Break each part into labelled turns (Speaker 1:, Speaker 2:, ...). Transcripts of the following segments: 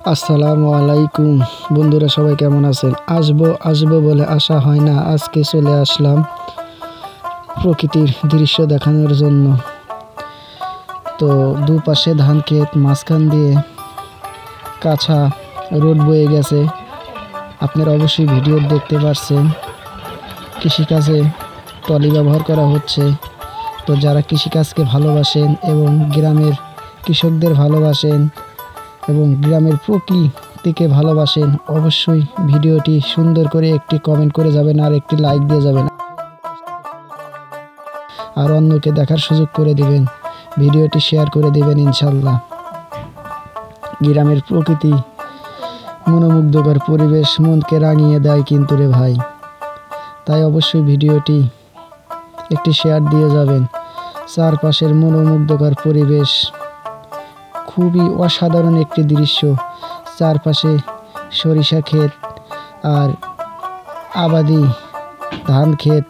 Speaker 1: আসসালামু আলাইকুম বন্ধুরা, সবাই কেমন আছেন? আসবো বলে আসা হয় না, আজকে চলে আসলাম প্রকৃতির দৃশ্য দেখানোর জন্য। তো দুপাশে ধান ক্ষেত, মাঝখান দিয়ে কাঁচা রোড বয়ে গেছে। আপনারা অবশ্যই ভিডিও দেখতে পাচ্ছেন। কৃষিকাজে ট্রলি ব্যবহার করা হচ্ছে। তো যারা কৃষিকাজকে ভালোবাসেন এবং গ্রামের কৃষকদের ভালোবাসেন এবং গ্রামের প্রকৃতিকে ভালোবাসেন, অবশ্যই ভিডিওটি সুন্দর করে একটি কমেন্ট করে যাবেন আর একটি লাইক দিয়ে যাবেন, আর অন্যকে দেখার সুযোগ করে দিবেন। ভিডিওটি শেয়ার করে দিবেন ইনশাল্লাহ। গ্রামের প্রকৃতি, মনোমুগ্ধকর পরিবেশ মনকে রাঙিয়ে দেয় কিন্তু রে ভাই। তাই অবশ্যই ভিডিওটি একটি শেয়ার দিয়ে যাবেন। চারপাশের মনোমুগ্ধকর পরিবেশ, খুবই অসাধারণ একটি দৃশ্য। চারপাশে সরিষা ক্ষেত আর আবাদি ধান ক্ষেত।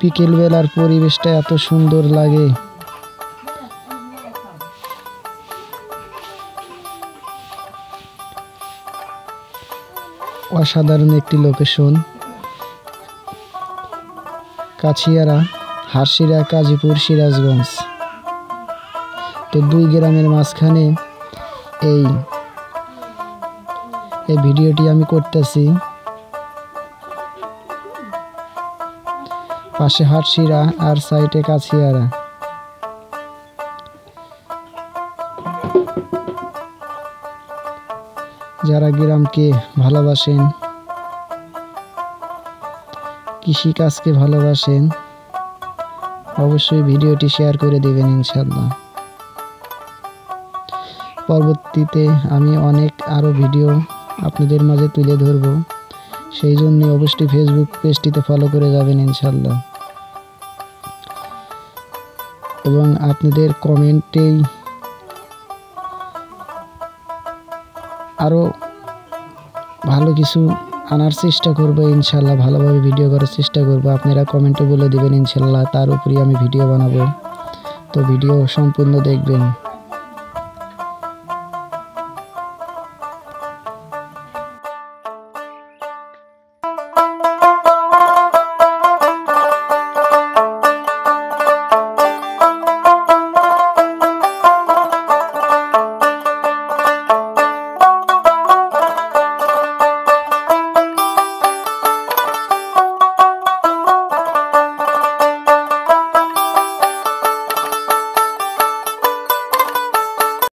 Speaker 1: বিকেলবেলার পরিবেশটা এত সুন্দর লাগে। অসাধারণ একটি লোকেশন। কাছিয়ারা, হারশিরা, কাজীপুর, সিরাজগঞ্জ। তো দুই গ্রামের মাঝখানে এই ভিডিওটি আমি করতেছি। পাশে হারশিরা আর সাইডে কাছিয়ারা। যারা গ্রামকে ভালোবাসেন, কৃষিকাজকে ভালোবাসেন, অবশ্যই ভিডিওটি শেয়ার করে দিবেন ইনশাল্লাহ। পরবর্তীতে আমি আরও ভিডিও আপনাদের মাঝে তুলে ধরব। সেই জন্য অবশ্যই ফেসবুক পেজটিতে ফলো করে যাবেন ইনশাল্লাহ। এবং আপনাদের কমেন্টেই আরও ভালো কিছু আনার চেষ্টা করবো ইনশাল্লাহ। ভালোভাবে ভিডিও করার চেষ্টা করবো। আপনারা কমেন্টে বলে দিবেন ইনশাল্লাহ, তার উপরেই আমি ভিডিও বানাবো। তো ভিডিও সম্পূর্ণ দেখবেন।